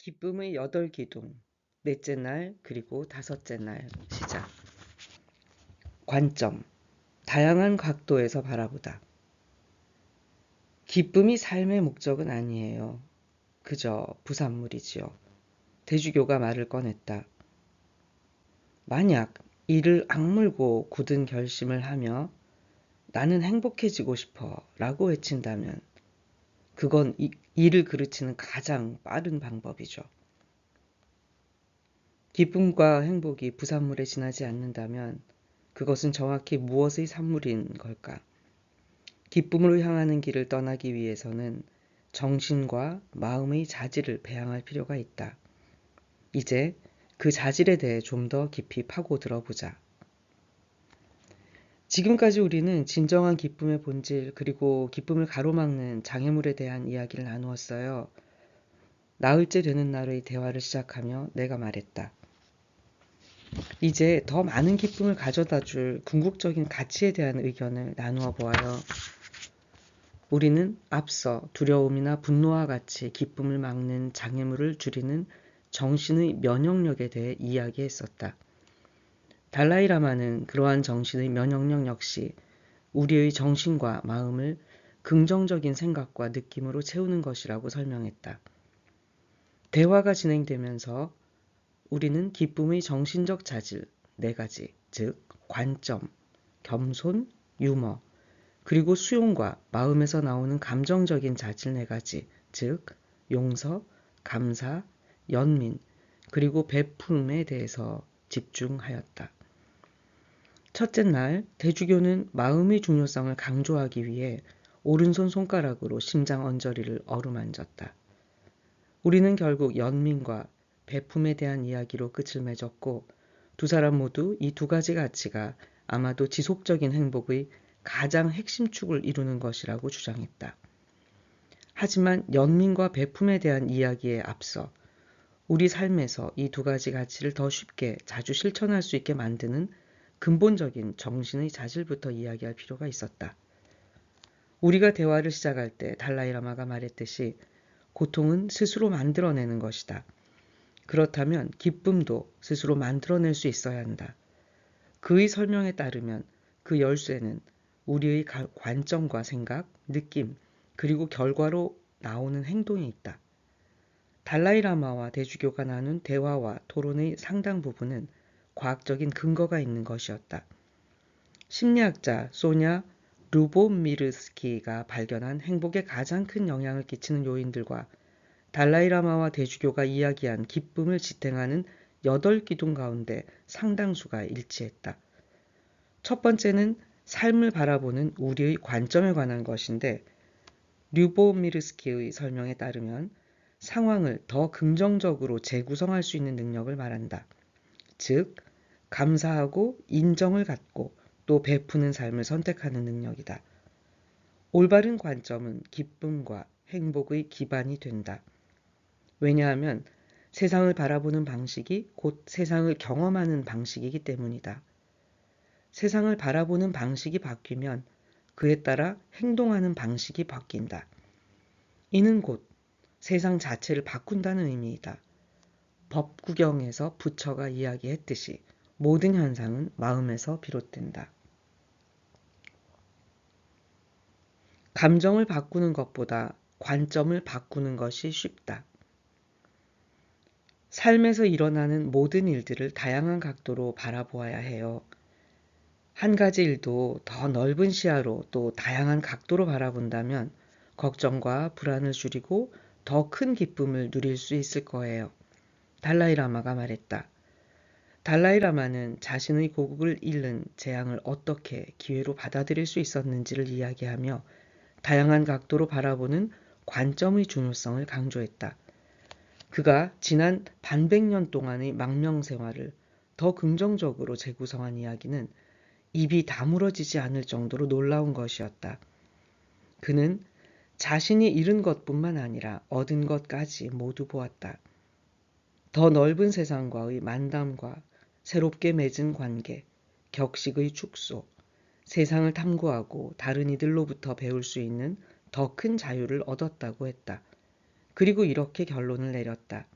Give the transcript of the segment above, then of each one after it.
기쁨의 8기둥, 넷째 날 그리고 다섯째 날 시작. 관점, 다양한 각도에서 바라보다. 기쁨이 삶의 목적은 아니에요. 그저 부산물이지요. 대주교가 말을 꺼냈다. 만약 이를 악물고 굳은 결심을 하며 나는 행복해지고 싶어 라고 외친다면 그건 이를 그르치는 가장 빠른 방법이죠. 기쁨과 행복이 부산물에 지나지 않는다면 그것은 정확히 무엇의 산물인 걸까? 기쁨으로 향하는 길을 떠나기 위해서는 정신과 마음의 자질을 배양할 필요가 있다. 이제 그 자질에 대해 좀 더 깊이 파고들어 보자. 지금까지 우리는 진정한 기쁨의 본질 그리고 기쁨을 가로막는 장애물에 대한 이야기를 나누었어요. 나흘째 되는 날의 대화를 시작하며 내가 말했다. 이제 더 많은 기쁨을 가져다 줄 궁극적인 가치에 대한 의견을 나누어 보아요. 우리는 앞서 두려움이나 분노와 같이 기쁨을 막는 장애물을 줄이는 정신의 면역력에 대해 이야기했었다. 달라이라마는 그러한 정신의 면역력 역시 우리의 정신과 마음을 긍정적인 생각과 느낌으로 채우는 것이라고 설명했다. 대화가 진행되면서 우리는 기쁨의 정신적 자질 4가지, 즉 관점, 겸손, 유머, 그리고 수용과 마음에서 나오는 감정적인 자질 4가지, 즉 용서, 감사, 연민, 그리고 베품에 대해서 집중하였다. 첫째 날, 대주교는 마음의 중요성을 강조하기 위해 오른손 손가락으로 심장 언저리를 어루만졌다. 우리는 결국 연민과 베품에 대한 이야기로 끝을 맺었고 두 사람 모두 이 2가지 가치가 아마도 지속적인 행복의 가장 핵심 축을 이루는 것이라고 주장했다. 하지만 연민과 베품에 대한 이야기에 앞서 우리 삶에서 이 2가지 가치를 더 쉽게 자주 실천할 수 있게 만드는 근본적인 정신의 자질부터 이야기할 필요가 있었다. 우리가 대화를 시작할 때 달라이라마가 말했듯이 고통은 스스로 만들어내는 것이다. 그렇다면 기쁨도 스스로 만들어낼 수 있어야 한다. 그의 설명에 따르면 그 열쇠는 우리의 관점과 생각, 느낌, 그리고 결과로 나오는 행동에 있다. 달라이라마와 대주교가 나눈 대화와 토론의 상당 부분은 과학적인 근거가 있는 것이었다. 심리학자 소냐 루보미르스키가 발견한 행복에 가장 큰 영향을 끼치는 요인들과 달라이라마와 대주교가 이야기한 기쁨을 지탱하는 8기둥 가운데 상당수가 일치했다. 첫 번째는 삶을 바라보는 우리의 관점에 관한 것인데 류보미르스키의 설명에 따르면 상황을 더 긍정적으로 재구성할 수 있는 능력을 말한다. 즉, 감사하고 인정을 갖고 또 베푸는 삶을 선택하는 능력이다. 올바른 관점은 기쁨과 행복의 기반이 된다. 왜냐하면 세상을 바라보는 방식이 곧 세상을 경험하는 방식이기 때문이다. 세상을 바라보는 방식이 바뀌면 그에 따라 행동하는 방식이 바뀐다. 이는 곧 세상 자체를 바꾼다는 의미이다. 법구경에서 부처가 이야기했듯이 모든 현상은 마음에서 비롯된다. 감정을 바꾸는 것보다 관점을 바꾸는 것이 쉽다. 삶에서 일어나는 모든 일들을 다양한 각도로 바라보아야 해요. 한 가지 일도 더 넓은 시야로 또 다양한 각도로 바라본다면 걱정과 불안을 줄이고 더 큰 기쁨을 누릴 수 있을 거예요. 달라이라마가 말했다. 달라이라마는 자신의 고국을 잃는 재앙을 어떻게 기회로 받아들일 수 있었는지를 이야기하며 다양한 각도로 바라보는 관점의 중요성을 강조했다. 그가 지난 반백년 동안의 망명생활을 더 긍정적으로 재구성한 이야기는 입이 다물어지지 않을 정도로 놀라운 것이었다. 그는 자신이 잃은 것뿐만 아니라 얻은 것까지 모두 보았다. 더 넓은 세상과의 만담과 새롭게 맺은 관계, 격식의 축소, 세상을 탐구하고 다른 이들로부터 배울 수 있는 더 큰 자유를 얻었다고 했다. 그리고 이렇게 결론을 내렸다.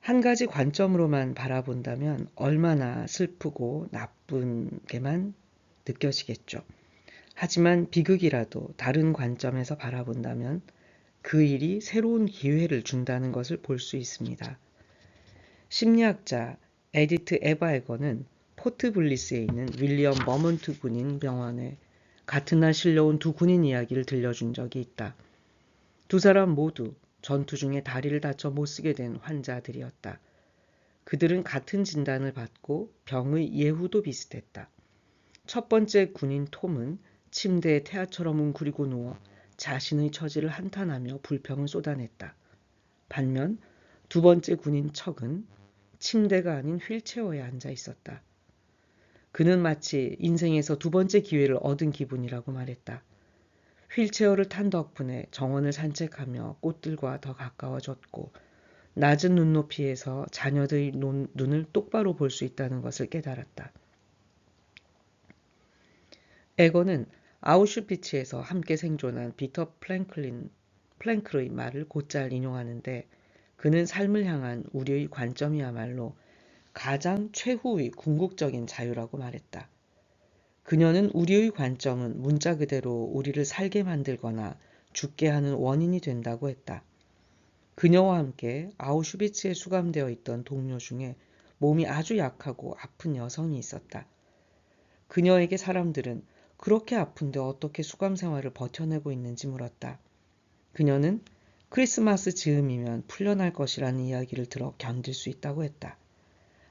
한 가지 관점으로만 바라본다면 얼마나 슬프고 나쁜 게만 느껴지겠죠. 하지만 비극이라도 다른 관점에서 바라본다면 그 일이 새로운 기회를 준다는 것을 볼 수 있습니다. 심리학자 에디트 에바에거는 포트 블리스에 있는 윌리엄 버먼트 군인 병원에 같은 날 실려온 두 군인 이야기를 들려준 적이 있다. 두 사람 모두 전투 중에 다리를 다쳐 못쓰게 된 환자들이었다. 그들은 같은 진단을 받고 병의 예후도 비슷했다. 첫 번째 군인 톰은 침대에 태아처럼 웅크리고 누워 자신의 처지를 한탄하며 불평을 쏟아냈다. 반면 두 번째 군인 척은 침대가 아닌 휠체어에 앉아 있었다. 그는 마치 인생에서 두 번째 기회를 얻은 기분이라고 말했다. 휠체어를 탄 덕분에 정원을 산책하며 꽃들과 더 가까워졌고 낮은 눈높이에서 자녀들의 눈을 똑바로 볼 수 있다는 것을 깨달았다. 에거는 아우슈비츠에서 함께 생존한 비터 플랭크의 말을 곧잘 인용하는데 그는 삶을 향한 우리의 관점이야말로 가장 최후의 궁극적인 자유라고 말했다. 그녀는 우리의 관점은 문자 그대로 우리를 살게 만들거나 죽게 하는 원인이 된다고 했다. 그녀와 함께 아우슈비츠에 수감되어 있던 동료 중에 몸이 아주 약하고 아픈 여성이 있었다. 그녀에게 사람들은 그렇게 아픈데 어떻게 수감 생활을 버텨내고 있는지 물었다. 그녀는 크리스마스 즈음이면 풀려날 것이라는 이야기를 들어 견딜 수 있다고 했다.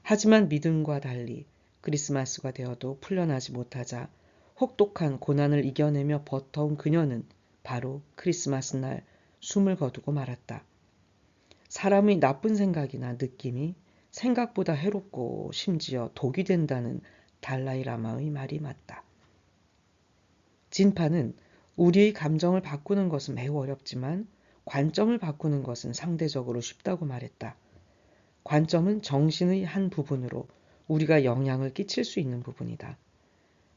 하지만 믿음과 달리 크리스마스가 되어도 풀려나지 못하자 혹독한 고난을 이겨내며 버텨온 그녀는 바로 크리스마스 날 숨을 거두고 말았다. 사람의 나쁜 생각이나 느낌이 생각보다 해롭고 심지어 독이 된다는 달라이 라마의 말이 맞다. 진파는 우리의 감정을 바꾸는 것은 매우 어렵지만 관점을 바꾸는 것은 상대적으로 쉽다고 말했다. 관점은 정신의 한 부분으로 우리가 영향을 끼칠 수 있는 부분이다.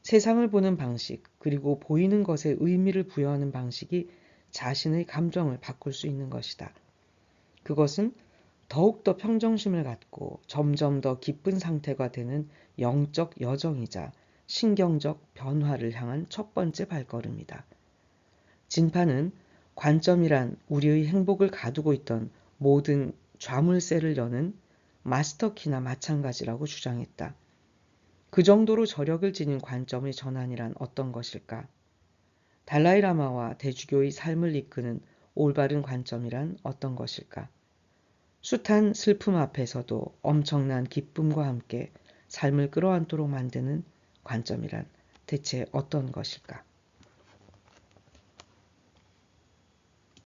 세상을 보는 방식, 그리고 보이는 것에 의미를 부여하는 방식이 자신의 감정을 바꿀 수 있는 것이다. 그것은 더욱더 평정심을 갖고 점점 더 기쁜 상태가 되는 영적 여정이자 신경적 변화를 향한 첫 번째 발걸음이다. 진파는 관점이란 우리의 행복을 가두고 있던 모든 좌물쇠를 여는 마스터키나 마찬가지라고 주장했다. 그 정도로 저력을 지닌 관점의 전환이란 어떤 것일까? 달라이라마와 대주교의 삶을 이끄는 올바른 관점이란 어떤 것일까? 숱한 슬픔 앞에서도 엄청난 기쁨과 함께 삶을 끌어안도록 만드는 관점이란 대체 어떤 것일까?